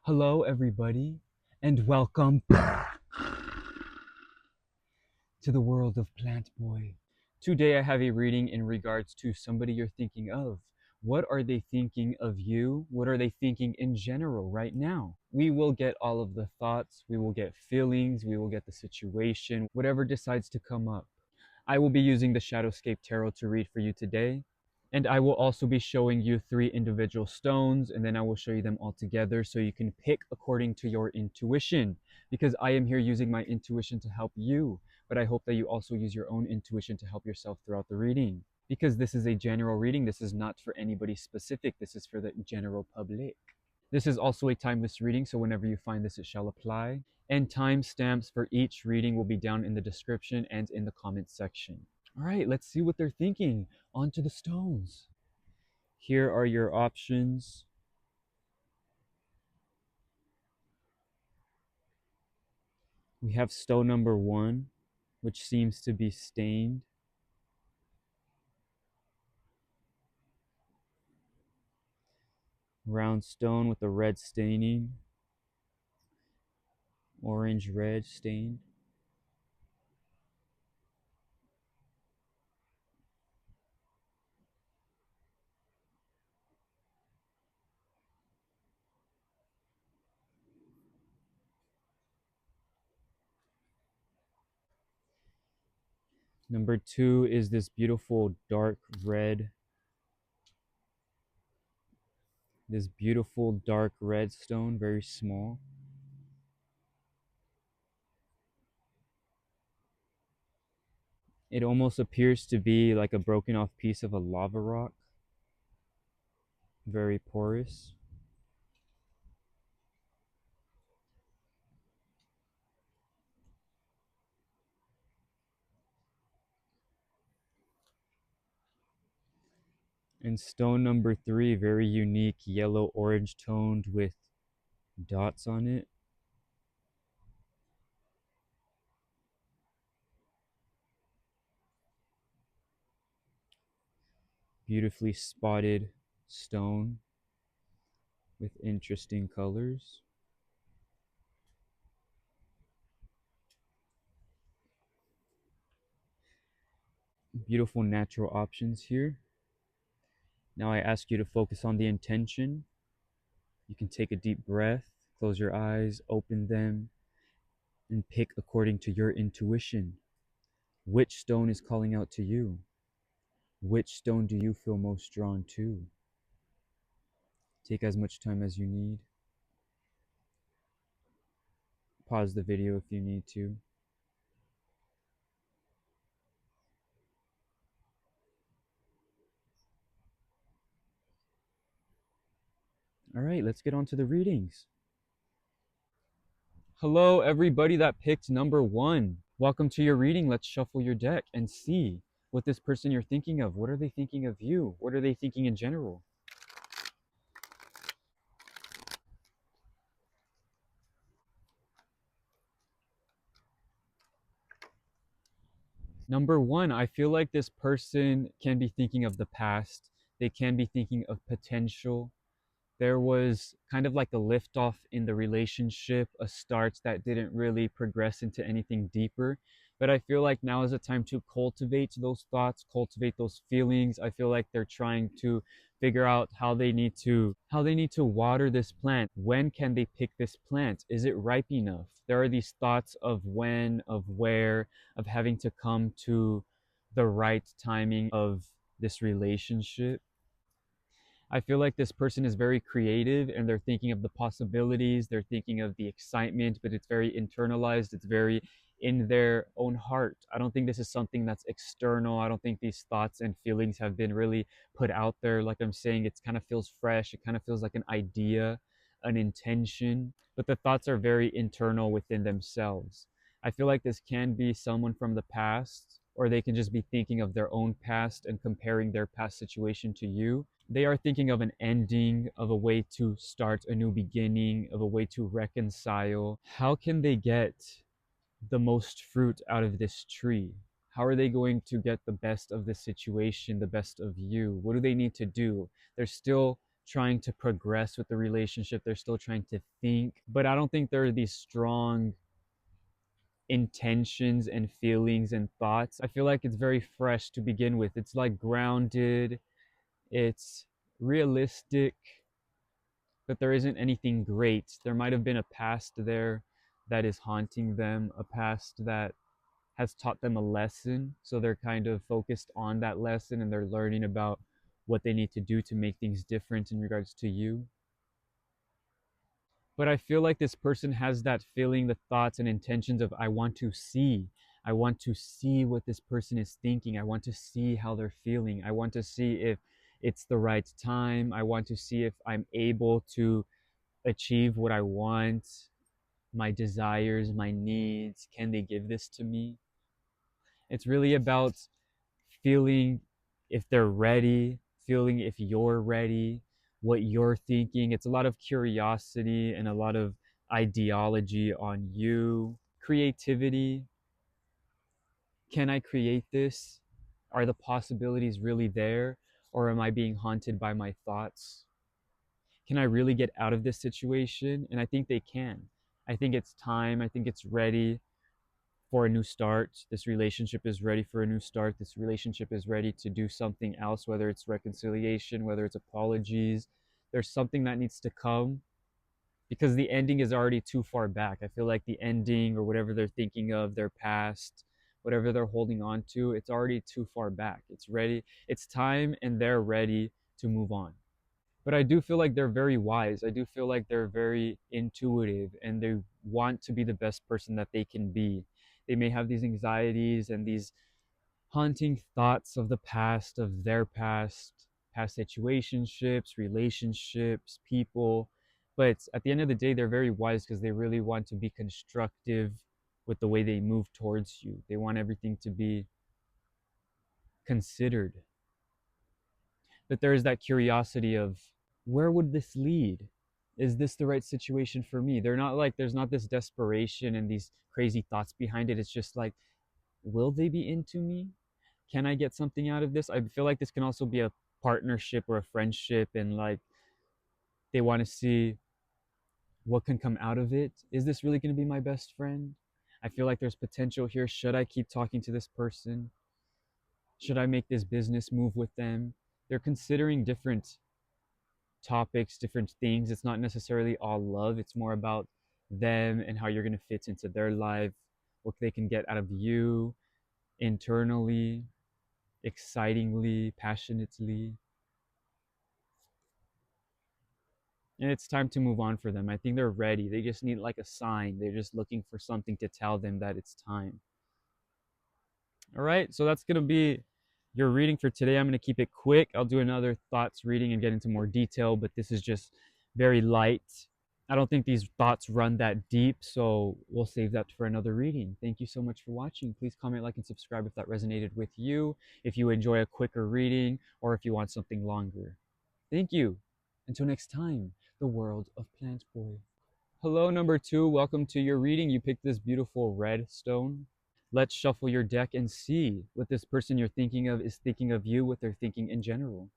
Hello, everybody, and welcome to the world of Plantboi. Today, I have a reading in regards to somebody you're thinking of. What are they thinking of you? What are they thinking in general right now? We will get all of the thoughts, we will get feelings, we will get the situation, whatever decides to come up. I will be using the Shadowscape Tarot to read for you today. And I will also be showing you 3 individual stones, and then I will show you them all together so you can pick according to your intuition, because I am here using my intuition to help you, but I hope that you also use your own intuition to help yourself throughout the reading. Because this is a general reading, this is not for anybody specific, this is for the general public. This is also a timeless reading, so whenever you find this, it shall apply. And timestamps for each reading will be down in the description and in the comment section. All right, let's see what they're thinking. On to the stones. Here are your options. We have stone number 1, which seems to be stained. Round stone with a red staining. Orange-red stained. Number 2 is this beautiful dark red. This beautiful dark red stone, very small. It almost appears to be like a broken off piece of a lava rock. Very porous. And stone number 3, very unique yellow orange toned with dots on it. Beautifully spotted stone with interesting colors. Beautiful natural options here. Now I ask you to focus on the intention. You can take a deep breath, close your eyes, open them, and pick according to your intuition. Which stone is calling out to you? Which stone do you feel most drawn to? Take as much time as you need. Pause the video if you need to. All right, let's get on to the readings. Hello, everybody that picked number 1. Welcome to your reading. Let's shuffle your deck and see what this person you're thinking of. What are they thinking of you? What are they thinking in general? Number 1, I feel like this person can be thinking of the past. They can be thinking of potential. There was kind of like a liftoff in the relationship, a start that didn't really progress into anything deeper. But I feel like now is the time to cultivate those thoughts, cultivate those feelings. I feel like they're trying to figure out how they need to water this plant. When can they pick this plant? Is it ripe enough? There are these thoughts of when, of where, of having to come to the right timing of this relationship. I feel like this person is very creative and they're thinking of the possibilities, they're thinking of the excitement, but it's very internalized, it's very in their own heart. I don't think this is something that's external. I don't think these thoughts and feelings have been really put out there. Like I'm saying, it kind of feels fresh, it kind of feels like an idea, an intention, but the thoughts are very internal within themselves. I feel like this can be someone from the past, or they can just be thinking of their own past and comparing their past situation to you. They are thinking of an ending, of a way to start a new beginning, of a way to reconcile. How can they get the most fruit out of this tree? How are they going to get the best of the situation, the best of you? What do they need to do? They're still trying to progress with the relationship. They're still trying to think, but I don't think there are these strong intentions and feelings and thoughts. I feel like it's very fresh to begin with. It's like grounded, it's realistic, but there isn't anything great. There might have been a past there that is haunting them, a past that has taught them a lesson. So they're kind of focused on that lesson and they're learning about what they need to do to make things different in regards to you. But I feel like this person has that feeling, the thoughts and intentions of, I want to see. I want to see what this person is thinking. I want to see how they're feeling. I want to see if it's the right time. I want to see if I'm able to achieve what I want, my desires, my needs. Can they give this to me? It's really about feeling if they're ready, feeling if you're ready, what you're thinking. It's a lot of curiosity and a lot of ideology on you. Creativity. Can I create this? Are the possibilities really there? Or am I being haunted by my thoughts? Can I really get out of this situation? And I think they can. I think it's time. I think it's ready for a new start. This relationship is ready for a new start. This relationship is ready to do something else, whether it's reconciliation, whether it's apologies. There's something that needs to come because the ending is already too far back. I feel like the ending or whatever they're thinking of, their past, whatever they're holding on to, it's already too far back. It's ready. It's time and they're ready to move on. But I do feel like they're very wise. I do feel like they're very intuitive and they want to be the best person that they can be. They may have these anxieties and these haunting thoughts of the past, of their past situationships, relationships, people. But at the end of the day, they're very wise because they really want to be constructive with the way they move towards you. They want everything to be considered. But there is that curiosity of, where would this lead? Is this the right situation for me? They're not like, there's not this desperation and these crazy thoughts behind it. It's just like, will they be into me? Can I get something out of this? I feel like this can also be a partnership or a friendship, and like they want to see what can come out of it. Is this really going to be my best friend? I feel like there's potential here. Should I keep talking to this person? Should I make this business move with them? They're considering different topics, different things. It's not necessarily all love. It's more about them and how you're going to fit into their life, what they can get out of you internally, excitingly, passionately. And it's time to move on for them. I think they're ready. They just need like a sign. They're just looking for something to tell them that it's time. All right, so that's going to be your reading for today. I'm going to keep it quick. I'll do another thoughts reading and get into more detail, but this is just very light. I don't think these thoughts run that deep, so we'll save that for another reading. Thank you so much for watching. Please comment, like, and subscribe if that resonated with you, if you enjoy a quicker reading, or if you want something longer. Thank you. Until next time, the world of Plantboi. Hello, number 2. Welcome to your reading. You picked this beautiful red stone. Let's shuffle your deck and see what this person you're thinking of is thinking of you, what they're thinking in general.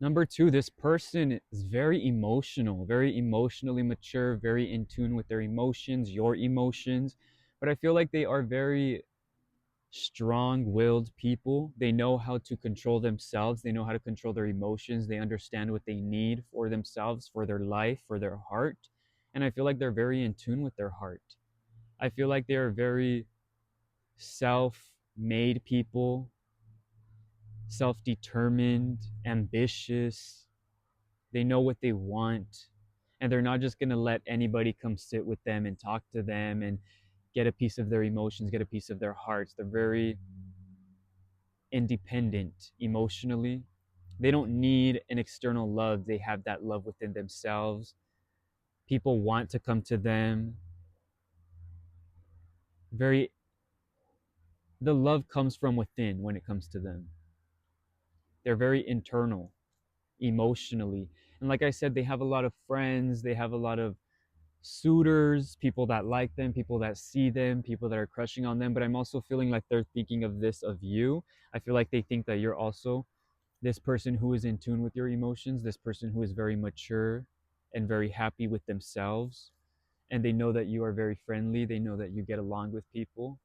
Number 2, this person is very emotional, very emotionally mature, very in tune with their emotions, your emotions. But I feel like they are very strong-willed people. They know how to control themselves. They know how to control their emotions. They understand what they need for themselves, for their life, for their heart. And I feel like they're very in tune with their heart. I feel like they are very self-made people, self-determined, ambitious. They know what they want. And they're not just going to let anybody come sit with them and talk to them and get a piece of their emotions, get a piece of their hearts. They're very independent emotionally. They don't need an external love. They have that love within themselves. People want to come to them. Very, the love comes from within when it comes to them. They're very internal emotionally. And like I said, they have a lot of friends. They have a lot of suitors, people that like them, people that see them, people that are crushing on them, but I'm also feeling like they're thinking of this of you. I feel like they think that you're also this person who is in tune with your emotions, this person who is very mature and very happy with themselves. And they know that you are very friendly. They know that you get along with people.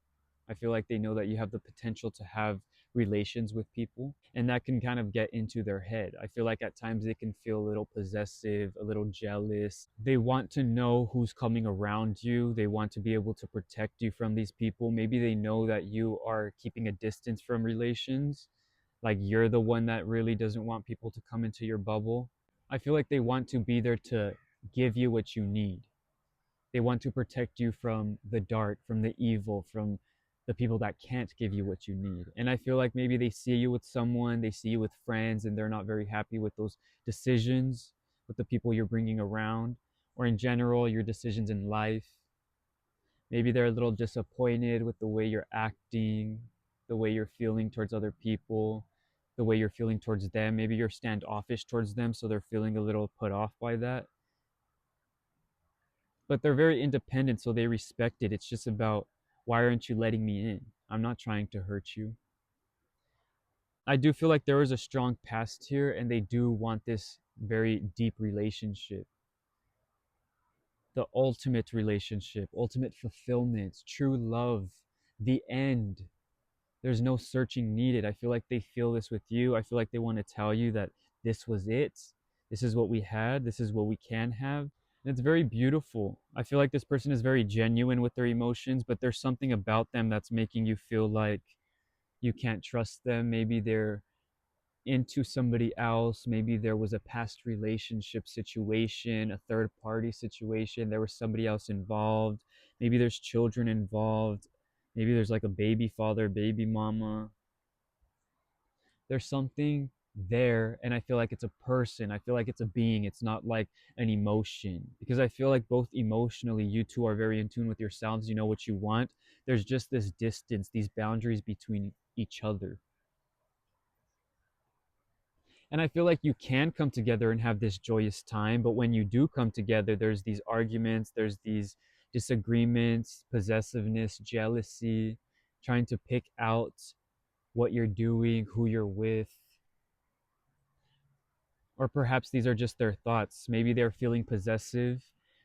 I feel like they know that you have the potential to have relations with people. And that can kind of get into their head. I feel like at times they can feel a little possessive, a little jealous. They want to know who's coming around you. They want to be able to protect you from these people. Maybe they know that you are keeping a distance from relations, like you're the one that really doesn't want people to come into your bubble. I feel like they want to be there to give you what you need. They want to protect you from the dark, from the evil, from the people that can't give you what you need. And I feel like maybe they see you with someone, they see you with friends, and they're not very happy with those decisions, with the people you're bringing around, or in general, your decisions in life. Maybe they're a little disappointed with the way you're acting, the way you're feeling towards other people, the way you're feeling towards them. Maybe you're standoffish towards them, so they're feeling a little put off by that. But they're very independent, so they respect it. It's just about, why aren't you letting me in? I'm not trying to hurt you. I do feel like there is a strong past here, and they do want this very deep relationship, the ultimate relationship, ultimate fulfillment, true love, the end. There's no searching needed. I feel like they feel this with you. I feel like they want to tell you that this was it. This is what we had. This is what we can have. And it's very beautiful. I feel like this person is very genuine with their emotions, but there's something about them that's making you feel like you can't trust them. Maybe they're into somebody else. Maybe there was a past relationship situation, a third party situation. There was somebody else involved. Maybe there's children involved. Maybe there's like a baby father, baby mama. There's something there, and I feel like it's a person. I feel like it's a being. It's not like an emotion, because I feel like both emotionally you two are very in tune with yourselves. You know what you want. There's just this distance, these boundaries between each other. And I feel like you can come together and have this joyous time, but when you do come together, there's these arguments, there's these disagreements, possessiveness, jealousy, trying to pick out what you're doing, who you're with. Or perhaps these are just their thoughts. Maybe they're feeling possessive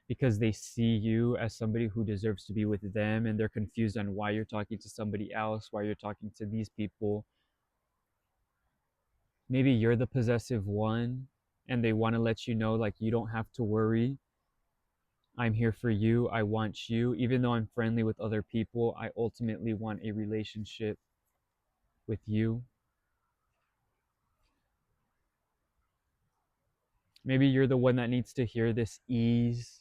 because they see you as somebody who deserves to be with them, and they're confused on why you're talking to somebody else, why you're talking to these people. Maybe you're the possessive one, and they want to let you know, like, you don't have to worry. I'm here for you. I want you. Even though I'm friendly with other people, I ultimately want a relationship with you. Maybe you're the one that needs to hear this ease,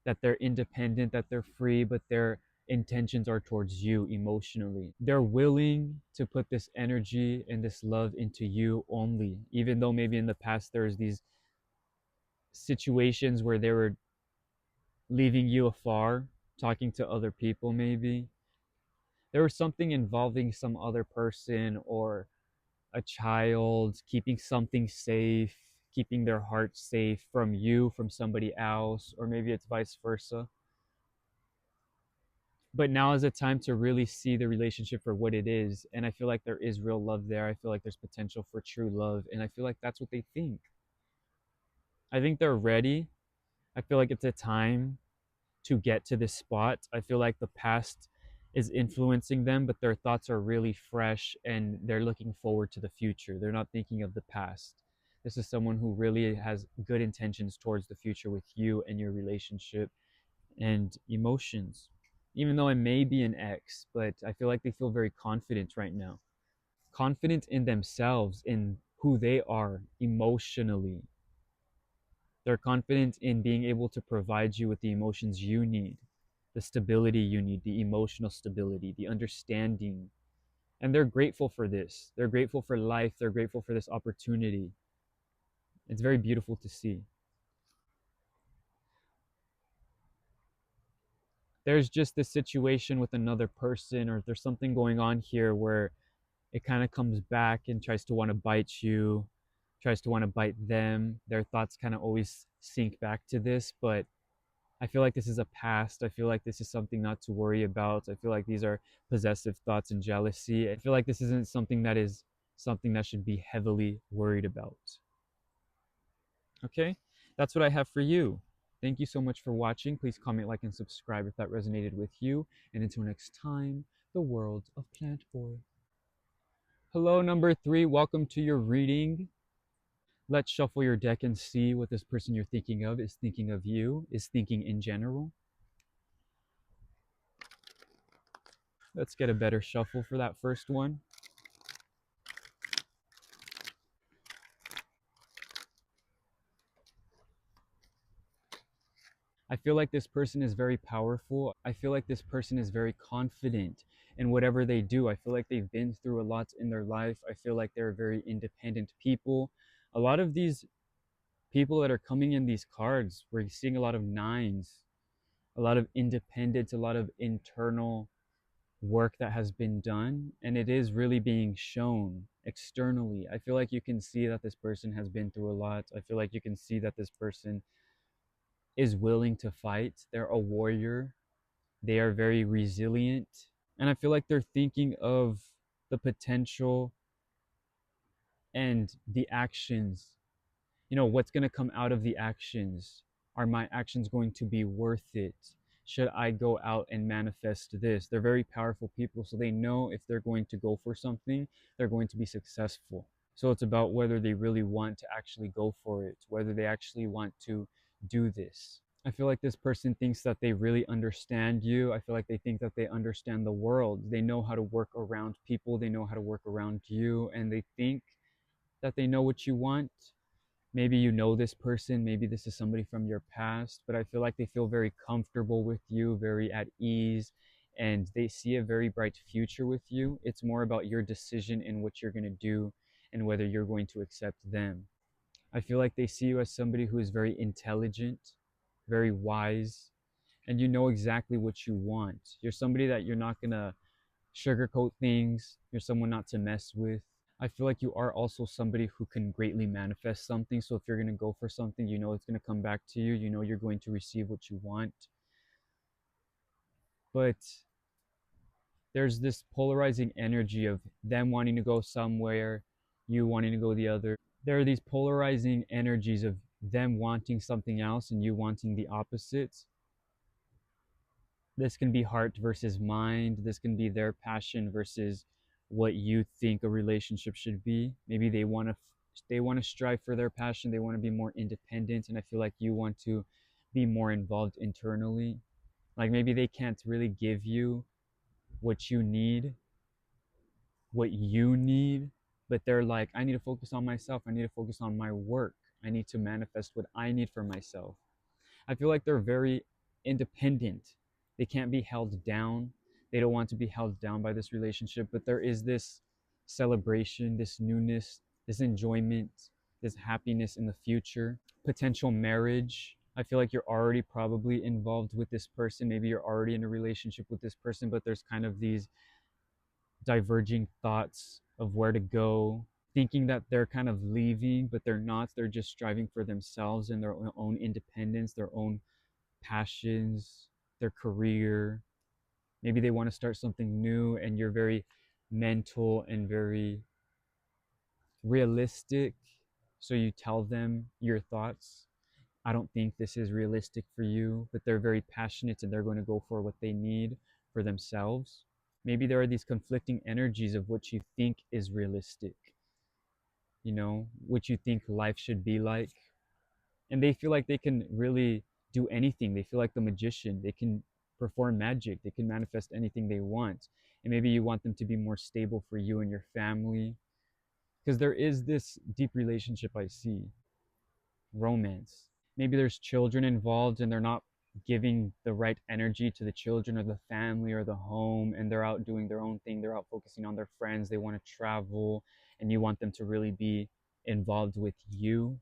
that they're independent, that they're free, but their intentions are towards you emotionally. They're willing to put this energy and this love into you only, even though maybe in the past there's these situations where they were leaving you afar, talking to other people maybe. There was something involving some other person or a child, keeping something safe, keeping their heart safe from you, from somebody else, or maybe it's vice versa. But now is a time to really see the relationship for what it is, and I feel like there is real love there. I feel like there's potential for true love, and I feel like that's what they think. I think they're ready. I feel like it's a time to get to this spot. I feel like the past is influencing them, but their thoughts are really fresh and they're looking forward to the future. They're not thinking of the past. This is someone who really has good intentions towards the future with you and your relationship and emotions. Even though I may be an ex, but I feel like they feel very confident right now. Confident in themselves, in who they are emotionally. They're confident in being able to provide you with the emotions you need, the stability you need, the emotional stability, the understanding. And they're grateful for this. They're grateful for life. They're grateful for this opportunity. It's very beautiful to see. There's just this situation with another person, or there's something going on here where it kind of comes back and tries to want to bite you, tries to want to bite them. Their thoughts kind of always sink back to this, but I feel like this is a past. I feel like this is something not to worry about. I feel like these are possessive thoughts and jealousy. I feel like this isn't something that should be heavily worried about. Okay? That's what I have for you. Thank you so much for watching. Please comment, like, and subscribe if that resonated with you. And until next time, the world of Plantboi. Hello, number 3. Welcome to your reading. Let's shuffle your deck and see what this person you're thinking of is thinking of you, is thinking in general. Let's get a better shuffle for that first one. I feel like this person is very powerful. I feel like this person is very confident in whatever they do. I feel like they've been through a lot in their life. I feel like they're very independent people. A lot of these people that are coming in these cards, we're seeing a lot of nines, a lot of independence, a lot of internal work that has been done, and it is really being shown externally. I feel like you can see that this person has been through a lot. I feel like you can see that this person is willing to fight. They're a warrior. They are very resilient. And I feel like they're thinking of the potential and the actions. You know, what's going to come out of the actions? Are my actions going to be worth it? Should I go out and manifest this? They're very powerful people, so they know if they're going to go for something, they're going to be successful. So it's about whether they really want to actually go for it, whether they actually want to do this. I feel like this person thinks that they really understand you. I feel like they think that they understand the world. They know how to work around people, they know how to work around you, and they think that they know what you want. Maybe you know this person, maybe this is somebody from your past, but I feel like they feel very comfortable with you, very at ease, and they see a very bright future with you. It's more about your decision in what you're going to do and whether you're going to accept them. I feel like they see you as somebody who is very intelligent, very wise, and you know exactly what you want. You're somebody that you're not going to sugarcoat things, you're someone not to mess with. I feel like you are also somebody who can greatly manifest something. So if you're going to go for something, you know it's going to come back to you. You know you're going to receive what you want. But there's this polarizing energy of them wanting to go somewhere, you wanting to go the other. There are these polarizing energies of them wanting something else and you wanting the opposite. This can be heart versus mind. This can be their passion versus what you think a relationship should be. Maybe they want to strive for their passion. They want to be more independent, and I feel like you want to be more involved internally. Like maybe they can't really give you what you need, but they're like, I need to focus on myself. I need to focus on my work. I need to manifest what I need for myself. I feel like they're very independent. They can't be held down. They don't want to be held down by this relationship, but there is this celebration, this newness, this enjoyment, this happiness in the future, potential marriage. I feel like you're already probably involved with this person. Maybe you're already in a relationship with this person, but there's kind of these diverging thoughts of where to go, thinking that they're kind of leaving, but they're not. They're just striving for themselves and their own independence, their own passions, their career. Maybe they want to start something new and you're very mental and very realistic. So you tell them your thoughts. I don't think this is realistic for you, but they're very passionate and they're going to go for what they need for themselves. Maybe there are these conflicting energies of what you think is realistic, what you think life should be like, and they feel like they can really do anything. They feel like the magician. They can perform magic. They can manifest anything they want. And maybe you want them to be more stable for you and your family, because there is this deep relationship I see, romance. Maybe there's children involved and they're not giving the right energy to the children or the family or the home, and they're out doing their own thing. They're out focusing on their friends. They want to travel, and you want them to really be involved with you.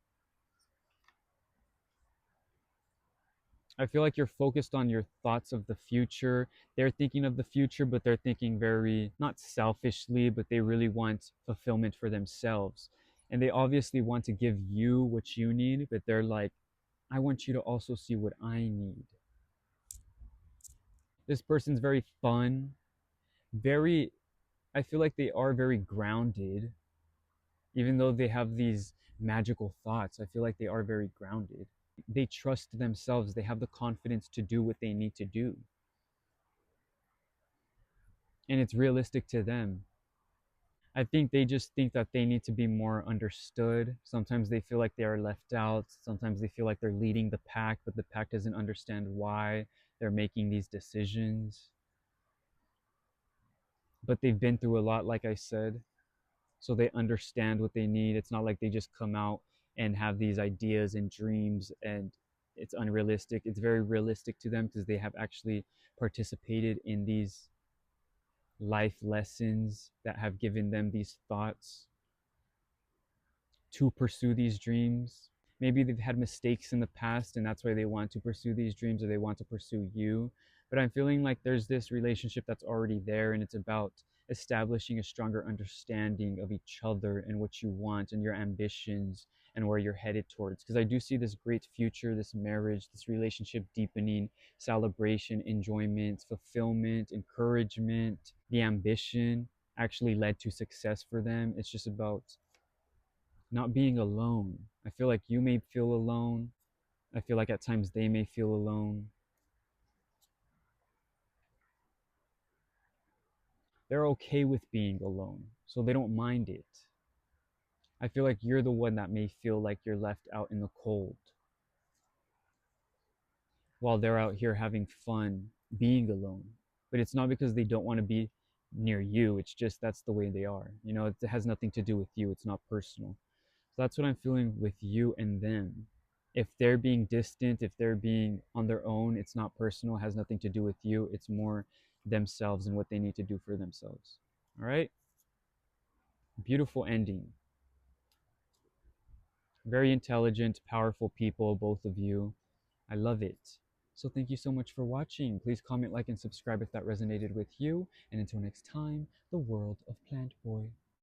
I feel like you're focused on your thoughts of the future. They're thinking of the future, but they're thinking very, not selfishly, but they really want fulfillment for themselves. And they obviously want to give you what you need, but they're like, I want you to also see what I need. This person's very fun, very, I feel like they are very grounded, even though they have these magical thoughts. I feel like they are very grounded. They trust themselves, they have the confidence to do what they need to do, and it's realistic to them. I think they just think that they need to be more understood. Sometimes they feel like they are left out. Sometimes they feel like they're leading the pack, but the pack doesn't understand why they're making these decisions. But they've been through a lot, like I said, so they understand what they need. It's not like they just come out and have these ideas and dreams and it's unrealistic. It's very realistic to them because they have actually participated in these life lessons that have given them these thoughts to pursue these dreams. Maybe they've had mistakes in the past and that's why they want to pursue these dreams, or they want to pursue you. But I'm feeling like there's this relationship that's already there, and it's about establishing a stronger understanding of each other and what you want and your ambitions and where you're headed towards. Because I do see this great future, this marriage, this relationship deepening, celebration, enjoyment, fulfillment, encouragement, the ambition actually led to success for them. It's just about not being alone. I feel like you may feel alone. I feel like at times they may feel alone. They're okay with being alone, so they don't mind it. I feel like you're the one that may feel like you're left out in the cold while they're out here having fun being alone. But it's not because they don't want to be near you, it's just that's the way they are. You know, it has nothing to do with you, it's not personal. So that's what I'm feeling with you and them. If they're being distant, if they're being on their own, it's not personal, it has nothing to do with you. It's more themselves and what they need to do for themselves. All right? Beautiful ending. Very intelligent, powerful people, both of you. I love it. So thank you so much for watching. Please comment, like, and subscribe if that resonated with you. And until next time, the world of Plantboi.